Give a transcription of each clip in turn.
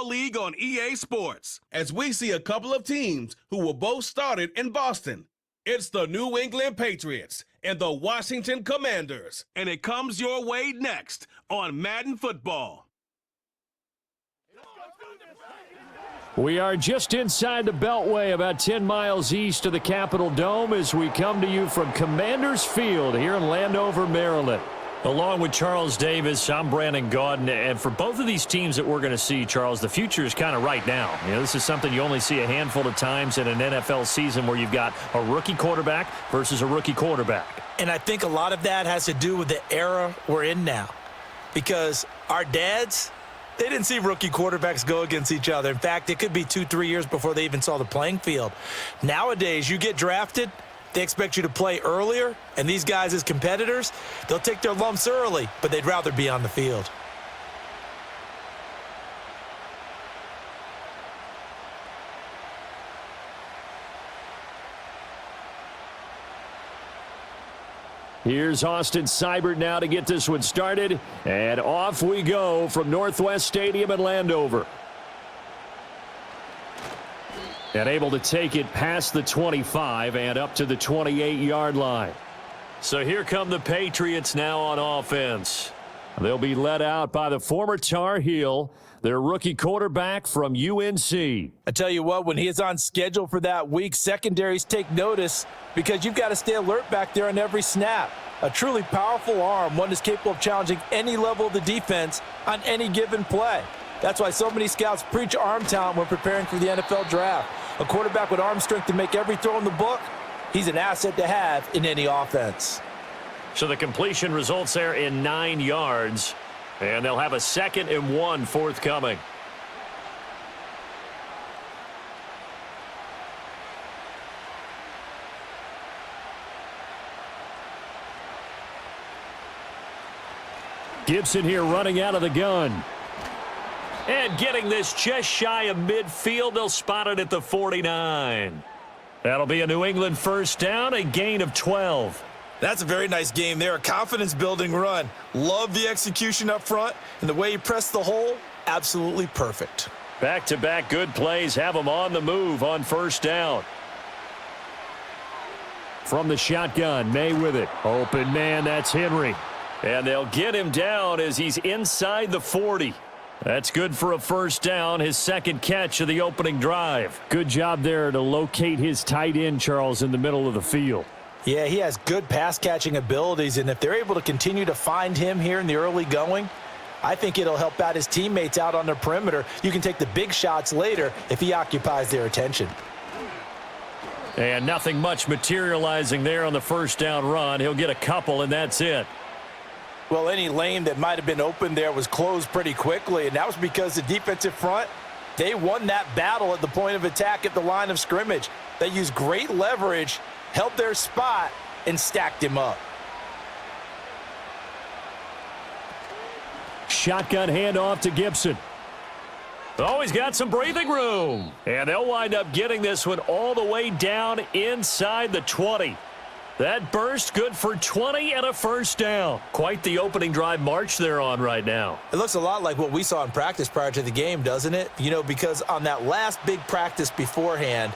NFL league on EA Sports, as we see a couple of teams who were both started in Boston. It's the New England Patriots and the Washington Commanders, and it comes your way next on Madden Football. We are just inside the Beltway, about 10 miles east of the Capitol Dome, as we come to you from Commanders Field here in Landover, Maryland. Along with Charles Davis, I'm Brandon Gaudin, and for both of these teams that we're going to see, Charles, the future is kind of right now. You know, this is something you only see a handful of times in an NFL season where you've got a rookie quarterback versus a rookie quarterback. And I think a lot of that has to do with the era we're in now, because our dads, they didn't see rookie quarterbacks go against each other. In fact, it could be 2-3 years before they even saw the playing field. Nowadays, you get drafted, they expect you to play earlier, and these guys as competitors, they'll take their lumps early, but they'd rather be on the field. Here's Austin Seibert now to get this one started, and off we go from Northwest Stadium in Landover. And able to take it past the 25 and up to the 28-yard line. So here come the Patriots now on offense. They'll be led out by the former Tar Heel, their rookie quarterback from UNC. I tell you what, when he is on schedule for that week, secondaries take notice because you've got to stay alert back there on every snap. A truly powerful arm, one that's capable of challenging any level of the defense on any given play. That's why so many scouts preach arm talent when preparing for the NFL draft. A quarterback with arm strength to make every throw in the book, he's an asset to have in any offense. So the completion results there in 9 yards, and they'll have a 2nd and 1 forthcoming. Gibson here running out of the gun. And getting this just shy of midfield, they'll spot it at the 49. That'll be a New England first down, a gain of 12. That's a very nice game there, a confidence-building run. Love the execution up front, and the way he pressed the hole, absolutely perfect. Back-to-back good plays have them on the move on first down. From the shotgun, May with it. Open man, that's Henry. And they'll get him down as he's inside the 40. That's good for a first down, his second catch of the opening drive. Good job there to locate his tight end, Charles, in the middle of the field. Yeah, he has good pass-catching abilities, and if they're able to continue to find him here in the early going, I think it'll help out his teammates out on the perimeter. You can take the big shots later if he occupies their attention. And nothing much materializing there on the first down run. He'll get a couple, and that's it. Well, any lane that might have been open there was closed pretty quickly, and that was because the defensive front, they won that battle at the point of attack at the line of scrimmage. They used great leverage, held their spot, and stacked him up. Shotgun handoff to Gibson. Oh, he's got some breathing room. And they'll wind up getting this one all the way down inside the 20. That burst good for 20 and a first down. Quite the opening drive march they're on right now. It looks a lot like what we saw in practice prior to the game, doesn't it? You know, because on that last big practice beforehand,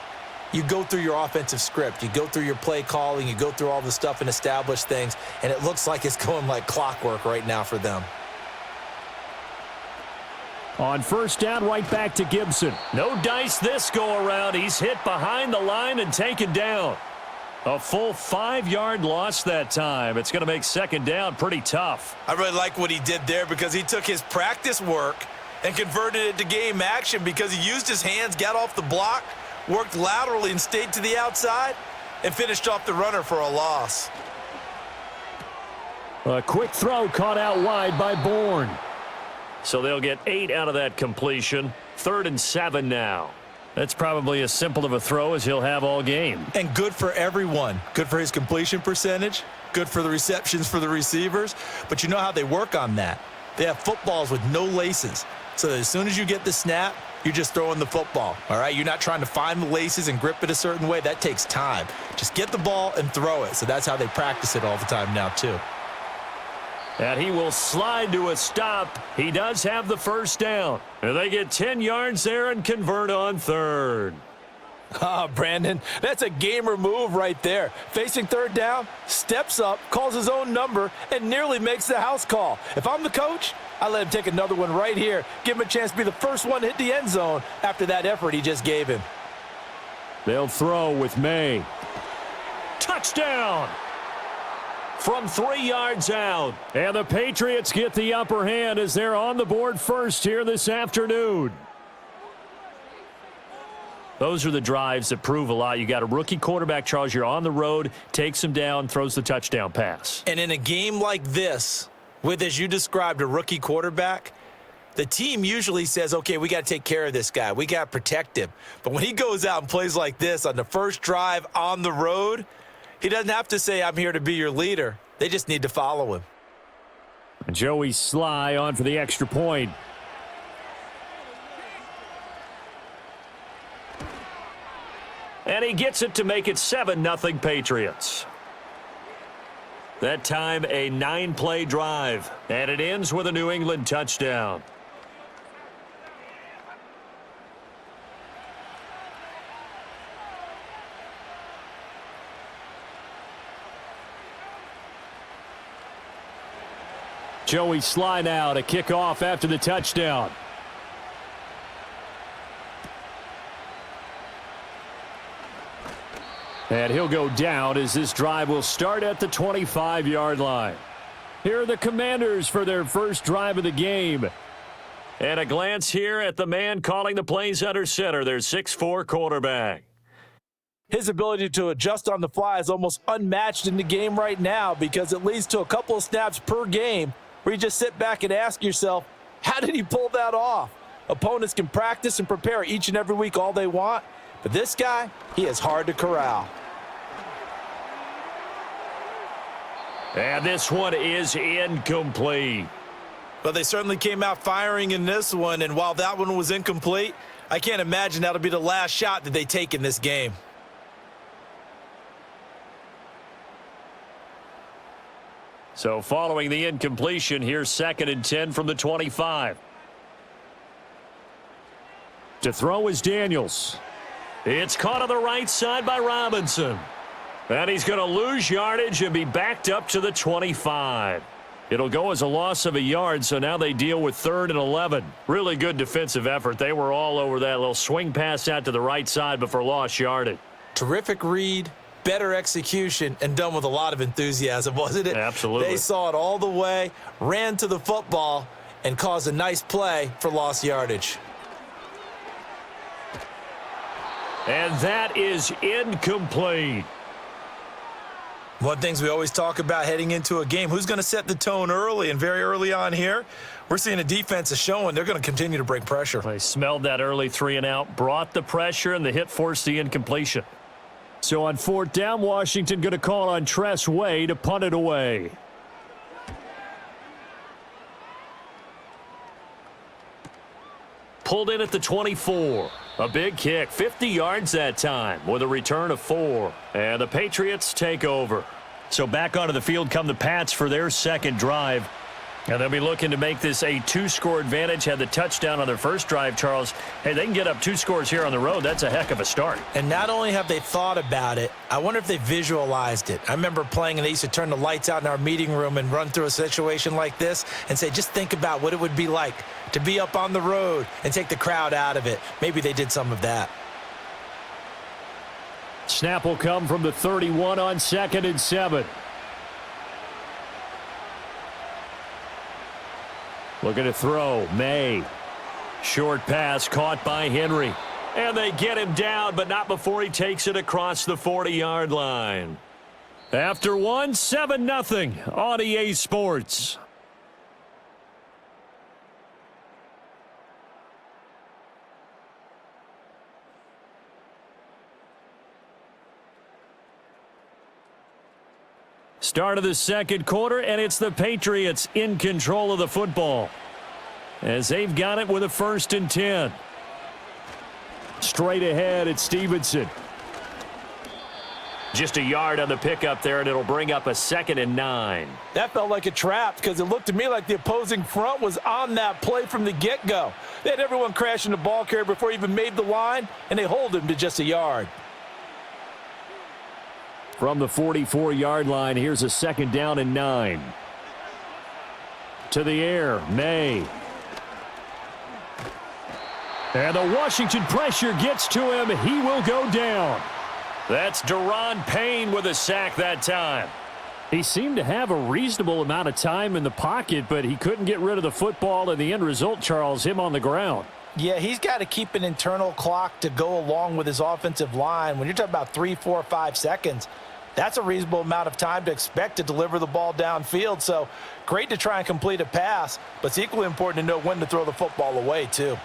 you go through your offensive script. You go through your play calling. You go through all the stuff and establish things. And it looks like it's going like clockwork right now for them. On first down, right back to Gibson. No dice this go around. He's hit behind the line and taken down. A full 5-yard loss that time. It's going to make second down pretty tough. I really like what he did there because he took his practice work and converted it to game action because he used his hands, got off the block, worked laterally and stayed to the outside, and finished off the runner for a loss. A quick throw caught out wide by Bourne. So they'll get 8 out of that completion. 3rd and 7 now. That's probably as simple of a throw as he'll have all game. And good for everyone. Good for his completion percentage. Good for the receptions for the receivers. But you know how they work on that. They have footballs with no laces. So that as soon as you get the snap, you're just throwing the football. All right? You're not trying to find the laces and grip it a certain way. That takes time. Just get the ball and throw it. So that's how they practice it all the time now, too. And he will slide to a stop. He does have the first down. And they get 10 yards there and convert on third. Brandon, that's a gamer move right there. Facing third down, steps up, calls his own number, and nearly makes the house call. If I'm the coach, I let him take another one right here. Give him a chance to be the first one to hit the end zone after that effort he just gave him. They'll throw with May. Touchdown! From 3 yards out. And the Patriots get the upper hand as they're on the board first here this afternoon. Those are the drives that prove a lot. You got a rookie quarterback, Charles. You're on the road, takes him down, throws the touchdown pass. And in a game like this, with, as you described, a rookie quarterback, the team usually says, okay, we got to take care of this guy. We got to protect him. But when he goes out and plays like this on the first drive on the road, he doesn't have to say, I'm here to be your leader. They just need to follow him. Joey Sly on for the extra point. And he gets it to make it 7-0 Patriots. That time a 9-play drive. And it ends with a New England touchdown. Joey Sly now to kick off after the touchdown. And he'll go down as this drive will start at the 25-yard line. Here are the Commanders for their first drive of the game. And a glance here at the man calling the plays under center, their 6'4" quarterback. His ability to adjust on the fly is almost unmatched in the game right now because it leads to a couple of snaps per game where you just sit back and ask yourself, how did he pull that off? Opponents can practice and prepare each and every week all they want, but this guy, he is hard to corral. And this one is incomplete. But they certainly came out firing in this one, and while that one was incomplete, I can't imagine that'll be the last shot that they take in this game. So following the incompletion, here's 2nd and 10 from the 25. To throw is Daniels. It's caught on the right side by Robinson. And he's going to lose yardage and be backed up to the 25. It'll go as a loss of a yard, so now they deal with 3rd and 11. Really good defensive effort. They were all over that little swing pass out to the right side, but for lost yardage. Terrific read, better execution, and done with a lot of enthusiasm, wasn't it? Absolutely. They saw it all the way, ran to the football, and caused a nice play for lost yardage. And that is incomplete. One of the things we always talk about heading into a game, who's going to set the tone early, and very early on here, we're seeing a defense is showing they're going to continue to bring pressure. They smelled that early 3 and out, brought the pressure, and the hit forced the incompletion. So on 4th down, Washington going to call on Tress Way to punt it away. Pulled in at the 24. A big kick, 50 yards that time with a return of 4. And the Patriots take over. So back onto the field come the Pats for their second drive. And they'll be looking to make this a 2-score advantage. Had the touchdown on their first drive, Charles. Hey, they can get up 2 scores here on the road. That's a heck of a start. And not only have they thought about it, I wonder if they visualized it. I remember playing, and they used to turn the lights out in our meeting room and run through a situation like this and say, just think about what it would be like to be up on the road and take the crowd out of it. Maybe they did some of that. Snap will come from the 31 on 2nd and 7. Looking to throw, May. Short pass caught by Henry. And they get him down, but not before he takes it across the 40-yard line. After one, 7-0 on EA Sports. Start of the second quarter, and it's the Patriots in control of the football as they've got it with a 1st and 10. Straight ahead, it's Stevenson. Just a yard on the pickup there, and it'll bring up a 2nd and 9. That felt like a trap because it looked to me like the opposing front was on that play from the get-go. They had everyone crashing the ball carrier before he even made the line, and they hold him to just a yard. From the 44-yard line, here's a 2nd down and 9. To the air, May. And the Washington pressure gets to him. He will go down. That's Deron Payne with a sack that time. He seemed to have a reasonable amount of time in the pocket, but he couldn't get rid of the football, and the end result, Charles, him on the ground. Yeah, he's got to keep an internal clock to go along with his offensive line. When you're talking about 3, 4, 5 seconds, that's a reasonable amount of time to expect to deliver the ball downfield. So great to try and complete a pass, but it's equally important to know when to throw the football away, too.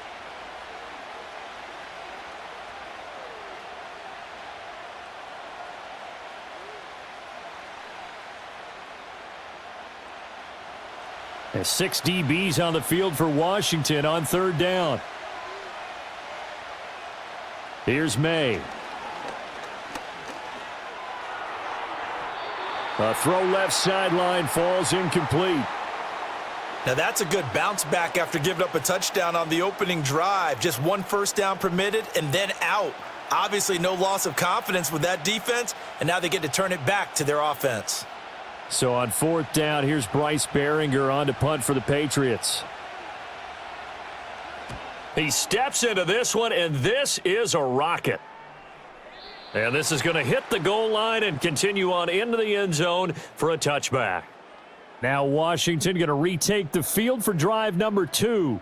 And 6 DBs on the field for Washington on 3rd down. Here's May. A throw left sideline falls incomplete. Now that's a good bounce back after giving up a touchdown on the opening drive. Just 1 first down permitted and then out. Obviously no loss of confidence with that defense, and now they get to turn it back to their offense. So on 4th down, here's Bryce Behringer on to punt for the Patriots. He steps into this one, and this is a rocket. And this is going to hit the goal line and continue on into the end zone for a touchback. Now Washington going to retake the field for drive number 2.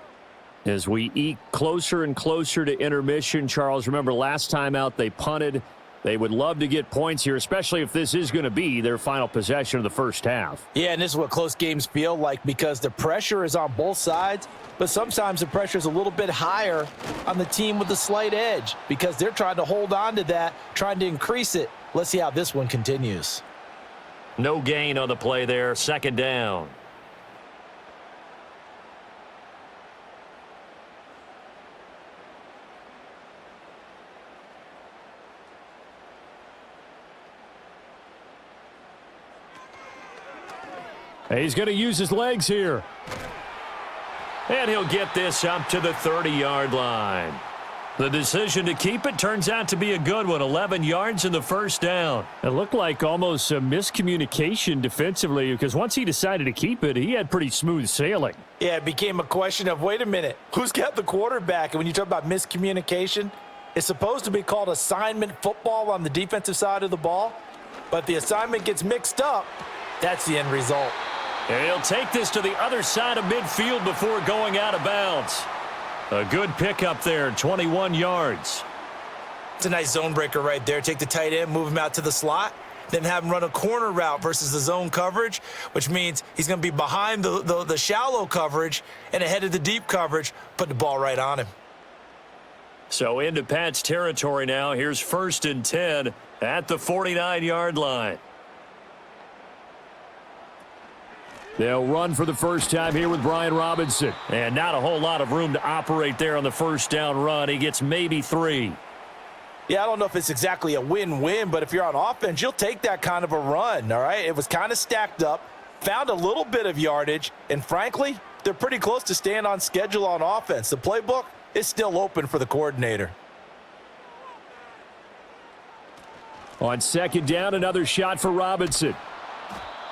As we eke closer and closer to intermission, Charles, remember last time out they punted. They would love to get points here, especially if this is going to be their final possession of the first half. Yeah, and this is what close games feel like because the pressure is on both sides, but sometimes the pressure is a little bit higher on the team with the slight edge because they're trying to hold on to that, trying to increase it. Let's see how this one continues. No gain on the play there, 2nd down. He's going to use his legs here. And he'll get this up to the 30-yard line. The decision to keep it turns out to be a good one. 11 yards in the first down. It looked like almost a miscommunication defensively because once he decided to keep it, he had pretty smooth sailing. Yeah, it became a question of, wait a minute, who's got the quarterback? And when you talk about miscommunication, it's supposed to be called assignment football on the defensive side of the ball. But the assignment gets mixed up. That's the end result. And he'll take this to the other side of midfield before going out of bounds. A good pickup there, 21 yards. It's a nice zone breaker right there. Take the tight end, move him out to the slot, then have him run a corner route versus the zone coverage, which means he's going to be behind the shallow coverage and ahead of the deep coverage, put the ball right on him. So into Pat's territory now. Here's 1st and 10 at the 49-yard line. They'll run for the first time here with Brian Robinson. And not a whole lot of room to operate there on the first down run. He gets maybe 3. Yeah, I don't know if it's exactly a win-win, but if you're on offense, you'll take that kind of a run, all right? It was kind of stacked up, found a little bit of yardage, and frankly, they're pretty close to staying on schedule on offense. The playbook is still open for the coordinator. On 2nd down, another shot for Robinson.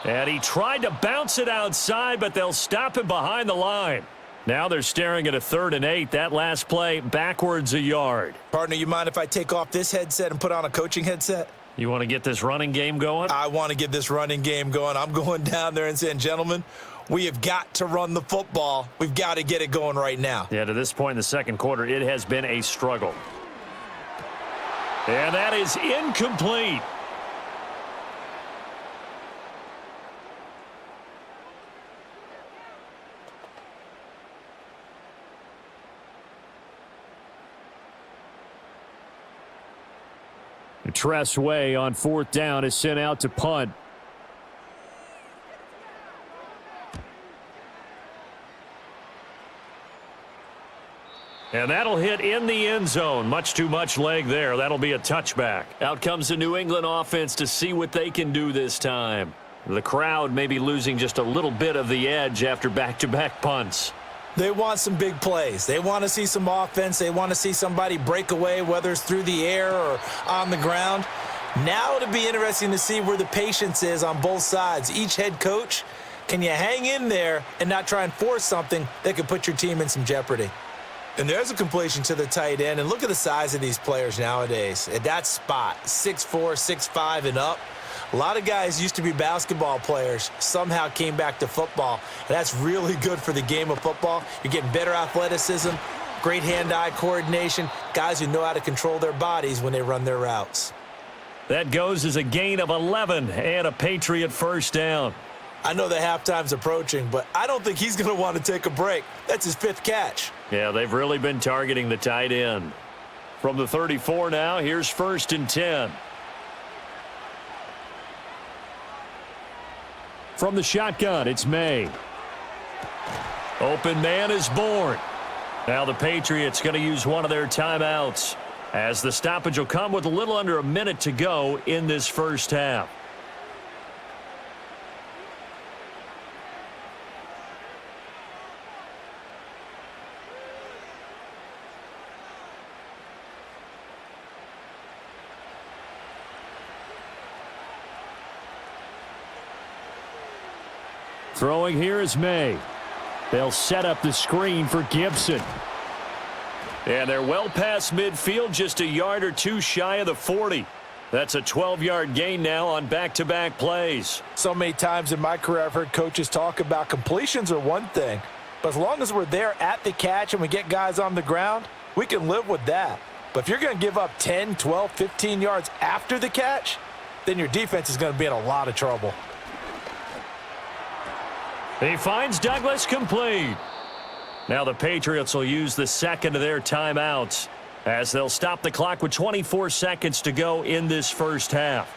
And he tried to bounce it outside, but they'll stop him behind the line. Now they're staring at a 3rd and 8. That last play, backwards a yard. Partner, you mind if I take off this headset and put on a coaching headset? You want to get this running game going? I want to get this running game going. I'm going down there and saying, gentlemen, we have got to run the football. We've got to get it going right now. Yeah, to this point in the second quarter, it has been a struggle. And that is incomplete. Tress Way on 4th down is sent out to punt. And that'll hit in the end zone. Much too much leg there. That'll be a touchback. Out comes the New England offense to see what they can do this time. The crowd may be losing just a little bit of the edge after back-to-back punts. They want some big plays. They want to see some offense. They want to see somebody break away, whether it's through the air or on the ground. Now it'll be interesting to see where the patience is on both sides. Each head coach, can you hang in there and not try and force something that could put your team in some jeopardy? And there's a completion to the tight end. And look at the size of these players nowadays. At that spot, 6'4", 6'5", and up. A lot of guys used to be basketball players, somehow came back to football. And that's really good for the game of football. You're getting better athleticism, great hand-eye coordination, guys who know how to control their bodies when they run their routes. That goes as a gain of 11 and a Patriot first down. I know the halftime's approaching, but I don't think he's going to want to take a break. That's his 5th catch. Yeah, they've really been targeting the tight end. From the 34 now, here's 1st and 10. From the shotgun, it's May. Open man is born. Now the Patriots going to use one of their timeouts, as the stoppage will come with a little under a minute to go in this first half. Throwing here is May. They'll set up the screen for Gibson. And they're well past midfield, just a yard or two shy of the 40. That's a 12-yard gain now on back-to-back plays. So many times in my career I've heard coaches talk about completions are one thing, but as long as we're there at the catch and we get guys on the ground, we can live with that. But if you're going to give up 10, 12, 15 yards after the catch, then your defense is going to be in a lot of trouble. He finds Douglas complete. Now the Patriots will use the second of their timeouts, as they'll stop the clock with 24 seconds to go in this first half.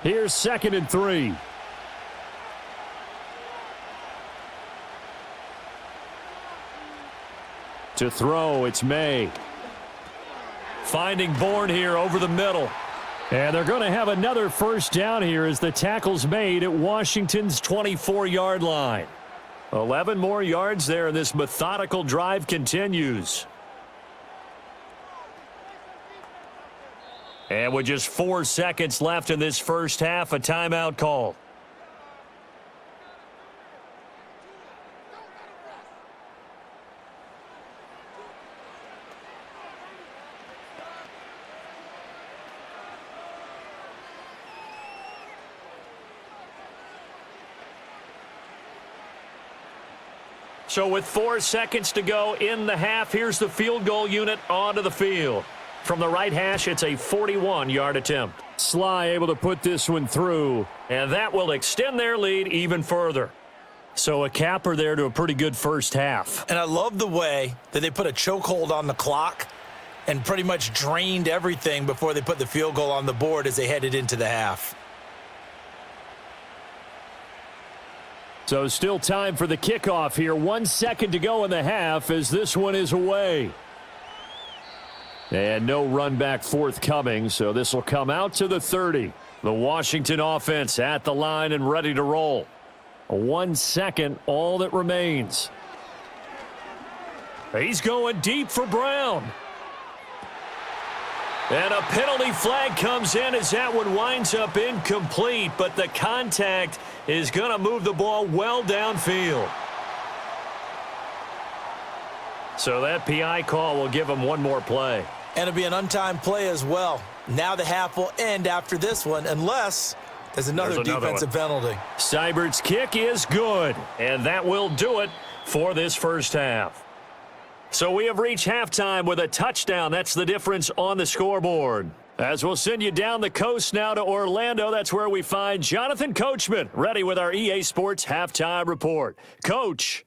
Here's 2nd and 3. To throw, it's May. Finding Bourne here over the middle. And they're going to have another first down here as the tackle's made at Washington's 24-yard line. 11 more yards there, and this methodical drive continues. And with just 4 seconds left in this first half, a timeout call. So with 4 seconds to go in the half, here's the field goal unit onto the field. From the right hash, it's a 41-yard attempt. Sly able to put this one through, and that will extend their lead even further. So a capper there to a pretty good first half. And I love the way that they put a chokehold on the clock and pretty much drained everything before they put the field goal on the board as they headed into the half. So still time for the kickoff here. 1 second to go in the half as this one is away. And no run back forthcoming, so this will come out to the 30. The Washington offense at the line and ready to roll. 1 second, all that remains. He's going deep for Brown. And a penalty flag comes in as that one winds up incomplete, but the contact is going to move the ball well downfield. So that PI call will give him one more play. And it'll be an untimed play as well. Now the half will end after this one, unless there's another defensive penalty. Seibert's kick is good, and that will do it for this first half. So we have reached halftime with a touchdown. That's the difference on the scoreboard. As we'll send you down the coast now to Orlando, that's where we find Jonathan Coachman ready with our EA Sports Halftime Report. Coach.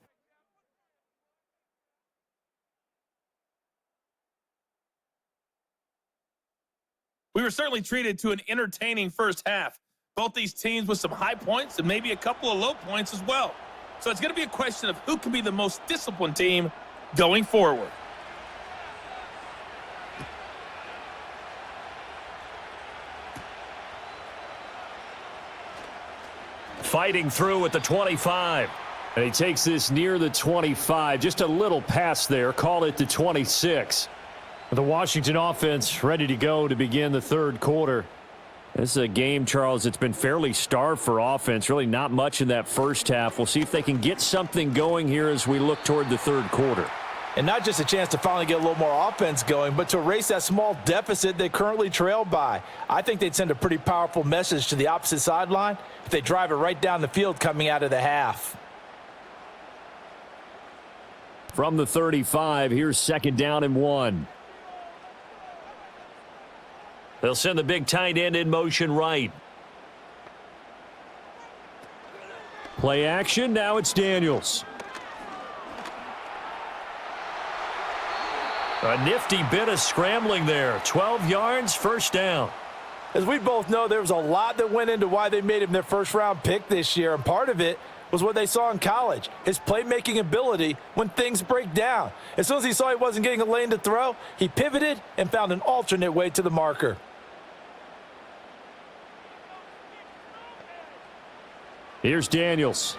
We were certainly treated to an entertaining first half. Both these teams with some high points and maybe a couple of low points as well. So it's going to be a question of who can be the most disciplined team going forward. Fighting through at the 25. And he takes this near the 25. Just a little pass there. Call it the 26. The Washington offense ready to go to begin the third quarter. This is a game, Charles, that's been fairly starved for offense. Really not much in that first half. We'll see if they can get something going here as we look toward the third quarter. And not just a chance to finally get a little more offense going, but to erase that small deficit they currently trail by. I think they'd send a pretty powerful message to the opposite sideline if they drive it right down the field coming out of the half. From the 35, here's 2nd down and 1. They'll send the big tight end in motion right. Play action, now it's Daniels. A nifty bit of scrambling there. 12 yards, first down. As we both know, there was a lot that went into why they made him their first-round pick this year, and part of it was what they saw in college, his playmaking ability when things break down. As soon as he saw he wasn't getting a lane to throw, he pivoted and found an alternate way to the marker. Here's Daniels.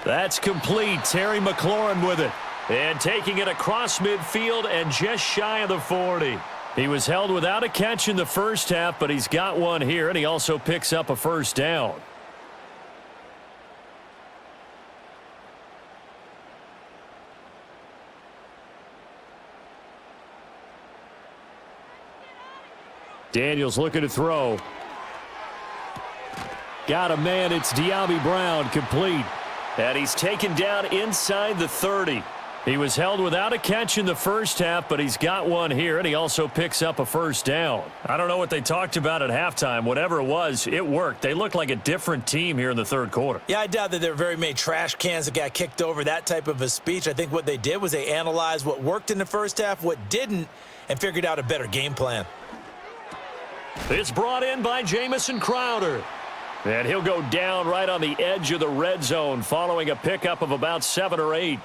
That's complete. Terry McLaurin with it. And taking it across midfield and just shy of the 40. He was held without a catch in the first half, but he's got one here, and he also picks up a first down. Daniels looking to throw. Got a man. It's Diaby Brown, complete. And he's taken down inside the 30. He was held without a catch in the first half, but he's got one here, and he also picks up a first down. I don't know what they talked about at halftime. Whatever it was, it worked. They looked like a different team here in the third quarter. Yeah, I doubt that there were very many trash cans that got kicked over, that type of a speech. I think what they did was they analyzed what worked in the first half, what didn't, and figured out a better game plan. It's brought in by Jamison Crowder. And he'll go down right on the edge of the red zone following a pickup of about 7 or 8.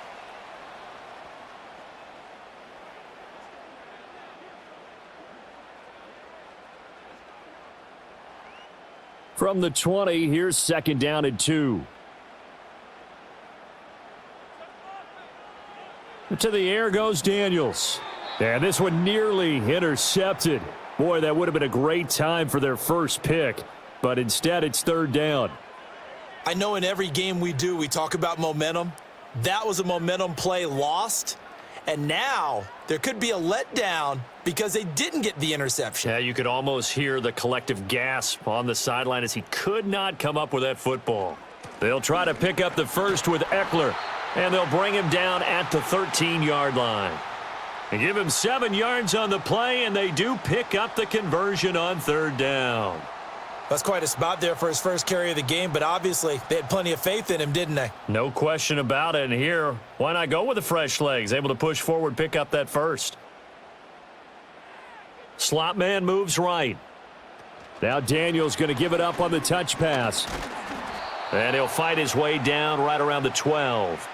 From the 20, here's 2nd down and 2. To the air goes Daniels. And this one nearly intercepted. Boy, that would have been a great time for their first pick. But instead, it's 3rd down. I know in every game we do, we talk about momentum. That was a momentum play lost. And now there could be a letdown because they didn't get the interception. Yeah, you could almost hear the collective gasp on the sideline as he could not come up with that football. They'll try to pick up the first with Eckler, and they'll bring him down at the 13-yard line. They give him 7 yards on the play, and they do pick up the conversion on 3rd down. That's quite a spot there for his first carry of the game, but obviously they had plenty of faith in him, didn't they? No question about it. And here, why not go with the fresh legs? Able to push forward, pick up that first. Slot man moves right. Now Daniels going to give it up on the touch pass. And he'll fight his way down right around the 12.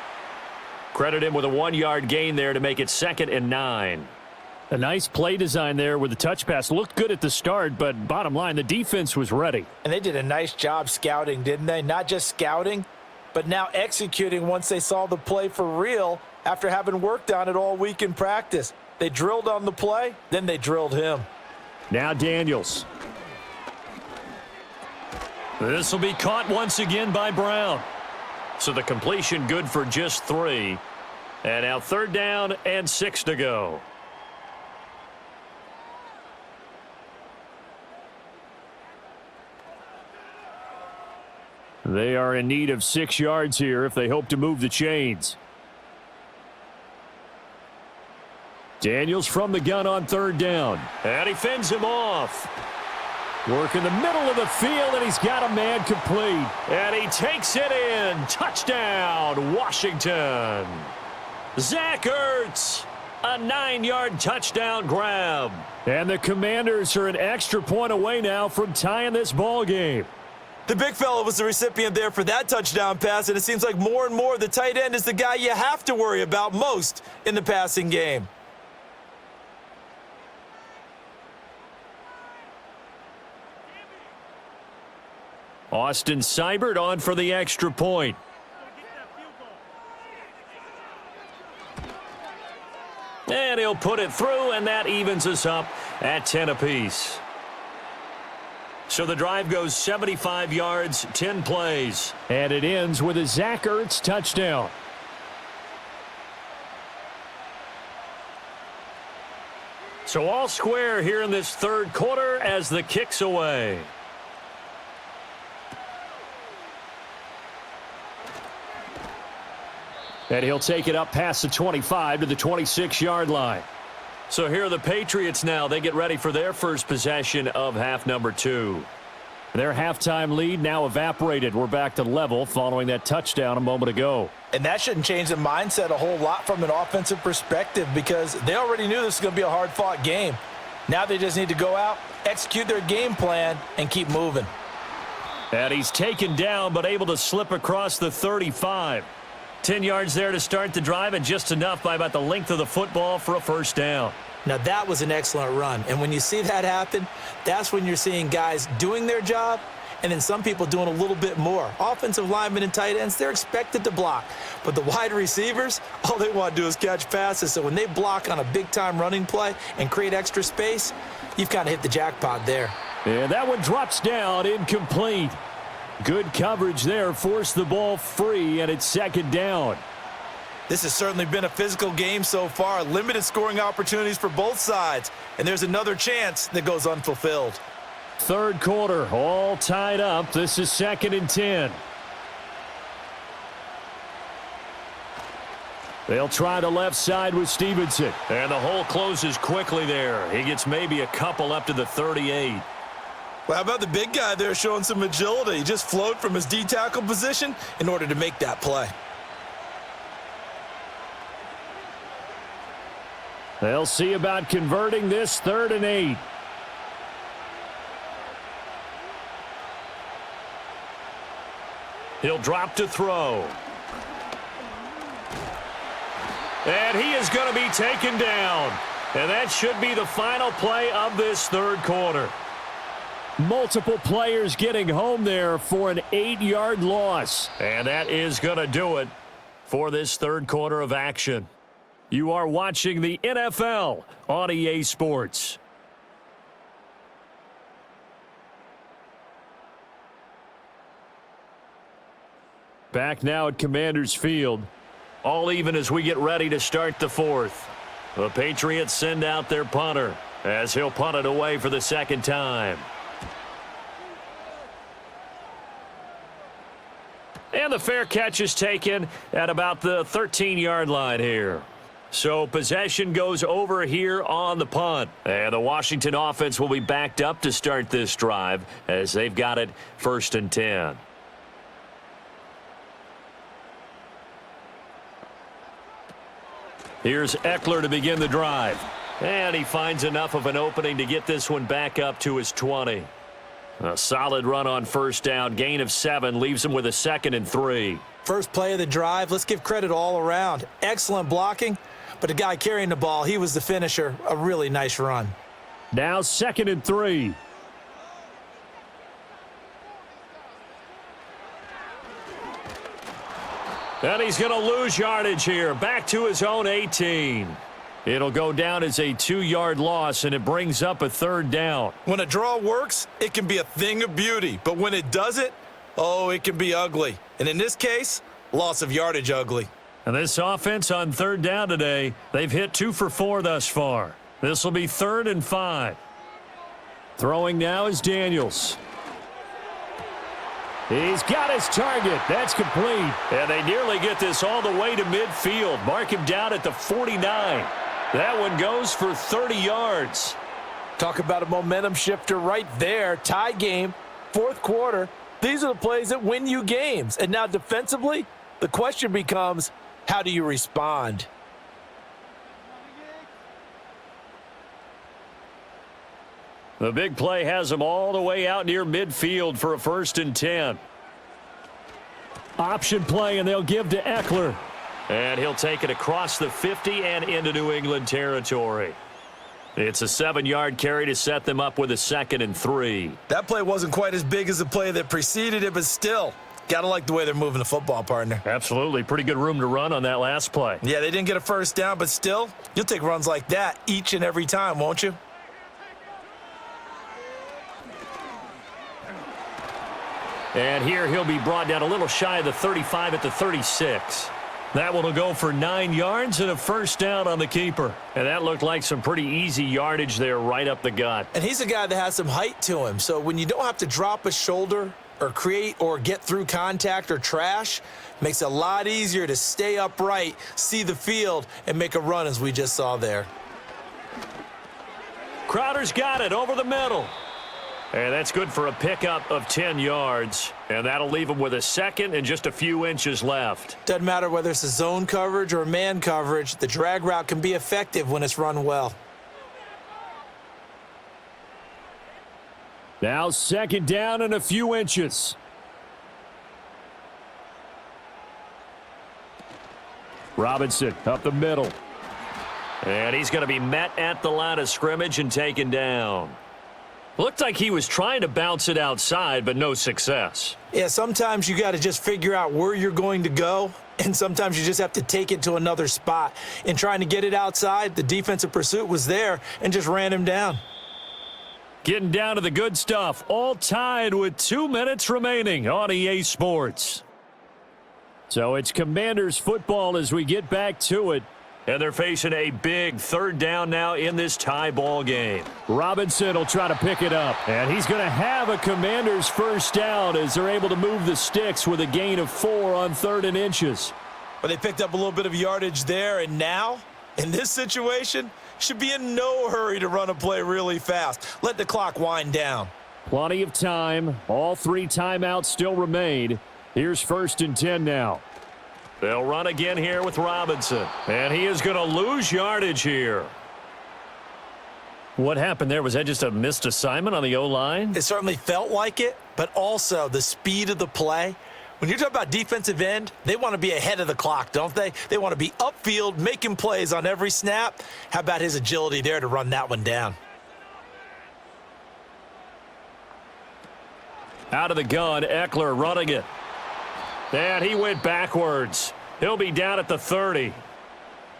Credit him with a 1-yard gain there to make it 2nd and 9. A nice play design there with the touch pass. Looked good at the start, but bottom line, the defense was ready. And they did a nice job scouting, didn't they? Not just scouting, but now executing once they saw the play for real after having worked on it all week in practice. They drilled on the play, then they drilled him. Now Daniels. This will be caught once again by Brown. So the completion good for just 3. And now 3rd down and 6 to go. They are in need of 6 yards here if they hope to move the chains. Daniels from the gun on 3rd down. And he fends him off. Work in the middle of the field, and he's got a man complete. And he takes it in. Touchdown, Washington. Zach Ertz. A 9-yard touchdown grab. And the Commanders are an extra point away now from tying this ball game. The big fella was the recipient there for that touchdown pass, and it seems like more and more the tight end is the guy you have to worry about most in the passing game. Austin Seibert on for the extra point. And he'll put it through, and that evens us up at 10 apiece. So the drive goes 75 yards, 10 plays. And it ends with a Zach Ertz touchdown. So all square here in this third quarter as the kick's away. And he'll take it up past the 25 to the 26-yard line. So here are the Patriots now. They get ready for their first possession of half number 2. Their halftime lead now evaporated. We're back to level following that touchdown a moment ago. And that shouldn't change the mindset a whole lot from an offensive perspective because they already knew this was going to be a hard-fought game. Now they just need to go out, execute their game plan, and keep moving. And he's taken down but able to slip across the 35. 10 yards there to start the drive, and just enough by about the length of the football for a first down. Now, that was an excellent run. And when you see that happen, that's when you're seeing guys doing their job and then some people doing a little bit more. Offensive linemen and tight ends, they're expected to block. But the wide receivers, all they want to do is catch passes. So when they block on a big-time running play and create extra space, you've kind of hit the jackpot there. And that one drops down, incomplete. Good coverage there, forced the ball free, and it's second down. This has certainly been a physical game so far. Limited scoring opportunities for both sides. And there's another chance that goes unfulfilled. Third quarter, all tied up. This is 2nd and 10. They'll try the left side with Stevenson. And the hole closes quickly there. He gets maybe a couple up to the 38. Well, how about the big guy there showing some agility? He just flowed from his D-tackle position in order to make that play. They'll see about converting this 3rd and 8. He'll drop to throw. And he is going to be taken down. And that should be the final play of this third quarter. Multiple players getting home there for an 8-yard loss. And that is going to do it for this third quarter of action. You are watching the NFL on EA Sports. Back now at Commanders Field. All even as we get ready to start the fourth. The Patriots send out their punter as he'll punt it away for the second time. And the fair catch is taken at about the 13-yard line here. So possession goes over here on the punt. And the Washington offense will be backed up to start this drive as they've got it 1st and 10. Here's Eckler to begin the drive. And he finds enough of an opening to get this one back up to his 20. A solid run on first down. Gain of 7 leaves him with a 2nd and 3. First play of the drive. Let's give credit all around. Excellent blocking. But the guy carrying the ball, he was the finisher. A really nice run. Now 2nd and 3. And he's going to lose yardage here. Back to his own 18. It'll go down as a 2-yard loss, and it brings up a 3rd down. When a draw works, it can be a thing of beauty. But when it doesn't, oh, it can be ugly. And in this case, loss of yardage ugly. And this offense on 3rd down today, they've hit 2 for 4 thus far. This will be 3rd and 5. Throwing now is Daniels. He's got his target. That's complete. And they nearly get this all the way to midfield. Mark him down at the 49. That one goes for 30 yards. Talk about a momentum shifter right there. Tie game, 4th quarter. These are the plays that win you games. And now defensively, the question becomes, how do you respond? The big play has him all the way out near midfield for a 1st and 10. Option play, and they'll give to Eckler. And he'll take it across the 50 and into New England territory. It's a 7-yard carry to set them up with a 2nd and 3. That play wasn't quite as big as the play that preceded it, but still, got to like the way they're moving the football, partner. Absolutely. Pretty good room to run on that last play. Yeah, they didn't get a 1st down, but still, you'll take runs like that each and every time, won't you? And here he'll be brought down a little shy of the 35 at the 36. That one will go for 9 yards and a 1st down on the keeper. And that looked like some pretty easy yardage there right up the gut. And he's a guy that has some height to him. So when you don't have to drop a shoulder or create or get through contact or trash, makes it a lot easier to stay upright, see the field, and make a run as we just saw there. Crowder's got it over the middle. And that's good for a pickup of 10 yards. And that'll leave him with a 2nd and just a few inches left. Doesn't matter whether it's a zone coverage or man coverage, the drag route can be effective when it's run well. Now 2nd down and a few inches. Robinson up the middle. And he's going to be met at the line of scrimmage and taken down. Looked like he was trying to bounce it outside, but no success. Yeah, sometimes you got to just figure out where you're going to go, and sometimes you just have to take it to another spot. In trying to get it outside, the defensive pursuit was there and just ran him down. Getting down to the good stuff, all tied with 2 minutes remaining on EA Sports. So it's Commanders football as we get back to it. And they're facing a big 3rd down now in this tie ball game. Robinson will try to pick it up. And he's going to have a Commanders 1st down as they're able to move the sticks with a gain of 4 on 3rd and inches. But they picked up a little bit of yardage there, and now, in this situation, should be in no hurry to run a play really fast. Let the clock wind down. Plenty of time. All 3 timeouts still remain. Here's 1st and 10 now. They'll run again here with Robinson. And he is going to lose yardage here. What happened there? Was that just a missed assignment on the O-line? It certainly felt like it, but also the speed of the play. When you're talking about defensive end, they want to be ahead of the clock, don't they? They want to be upfield, making plays on every snap. How about his agility there to run that one down? Out of the gun, Eckler running it. And he went backwards. He'll be down at the 30.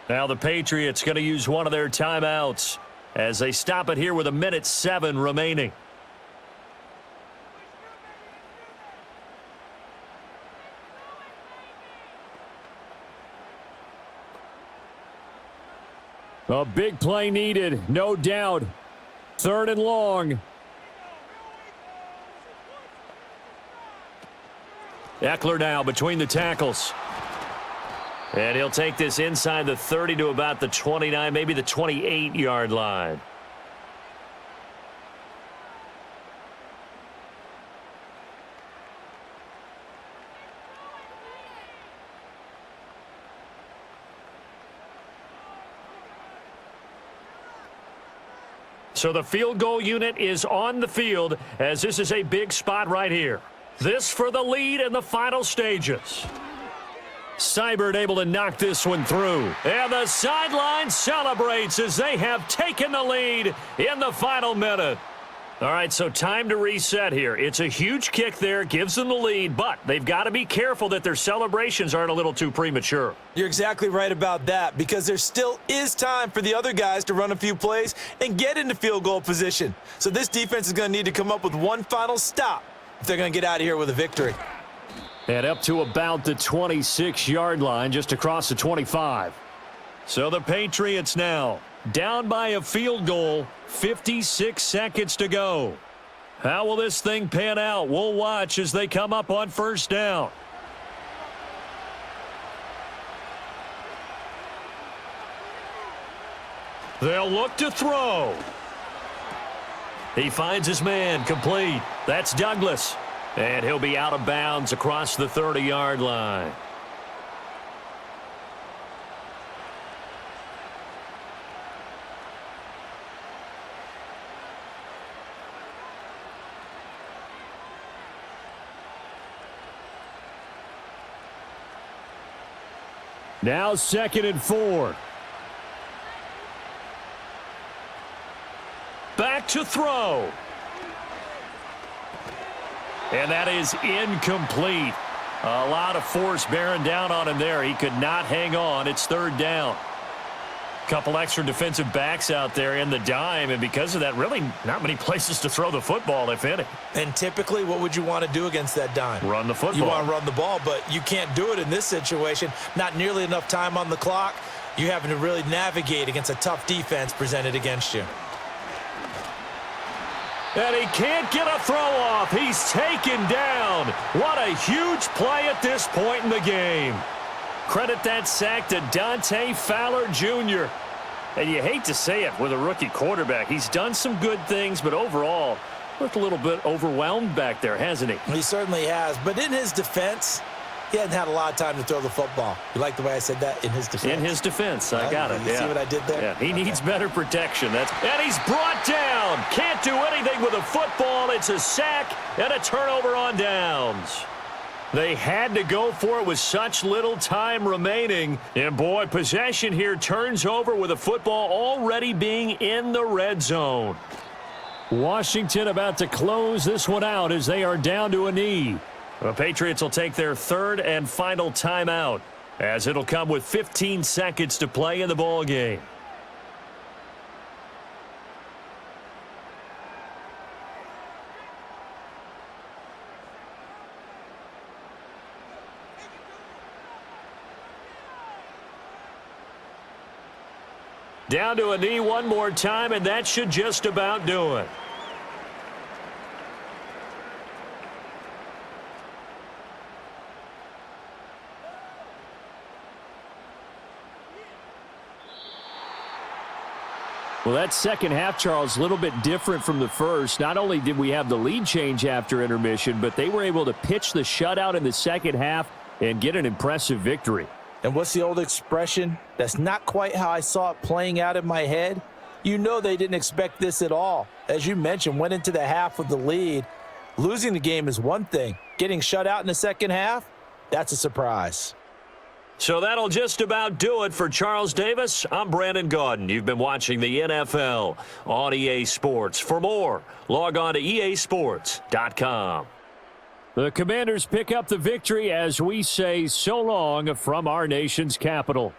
Now the Patriots going to use one of their timeouts as they stop it here with 1:07 remaining. A big play needed, no doubt. 3rd and long. Eckler now between the tackles. And he'll take this inside the 30 to about the 29, maybe the 28-yard line. So the field goal unit is on the field as this is a big spot right here. This for the lead in the final stages. Seibert able to knock this one through. And the sideline celebrates as they have taken the lead in the final minute. All right, so time to reset here. It's a huge kick there, gives them the lead, but they've got to be careful that their celebrations aren't a little too premature. You're exactly right about that, because there still is time for the other guys to run a few plays and get into field goal position. So this defense is going to need to come up with one final stop if they're going to get out of here with a victory. And up to about the 26-yard line, just across the 25. So the Patriots now down by a field goal, 56 seconds to go. How will this thing pan out? We'll watch as they come up on first down. They'll look to throw. He finds his man, complete. That's Douglas. And he'll be out of bounds across the 30-yard line. Now 2nd and 4. Back to throw. And that is incomplete. A lot of force bearing down on him there. He could not hang on. It's 3rd down. Couple extra defensive backs out there in the dime, and because of that, really not many places to throw the football, if any. And typically, what would you want to do against that dime? Run the football. You want to run the ball, but you can't do it in this situation. Not nearly enough time on the clock. You're having to really navigate against a tough defense presented against you. And he can't get a throw off. He's taken down. What a huge play at this point in the game. Credit that sack to Dante Fowler Jr. And you hate to say it with a rookie quarterback. He's done some good things, but overall, looked a little bit overwhelmed back there, hasn't he? He certainly has. But in his defense, he hasn't had a lot of time to throw the football. You like the way I said that? In his defense? In his defense. I got it. You see what I did there? Yeah, he needs better protection. And he's brought down. Can't do anything with a football. It's a sack and a turnover on downs. They had to go for it with such little time remaining. And, boy, possession here turns over with a football already being in the red zone. Washington about to close this one out as they are down to a knee. The Patriots will take their 3rd and final timeout, as it'll come with 15 seconds to play in the ball game. Down to a knee one more time, and that should just about do it. Well, that second half, Charles, a little bit different from the first. Not only did we have the lead change after intermission, but they were able to pitch the shutout in the second half and get an impressive victory. And what's the old expression? That's not quite how I saw it playing out in my head. You know they didn't expect this at all. As you mentioned, went into the half with the lead. Losing the game is one thing. Getting shut out in the second half, that's a surprise. So that'll just about do it for Charles Davis. I'm Brandon Gaudin. You've been watching the NFL on EA Sports. For more, log on to easports.com. The Commanders pick up the victory as we say so long from our nation's capital.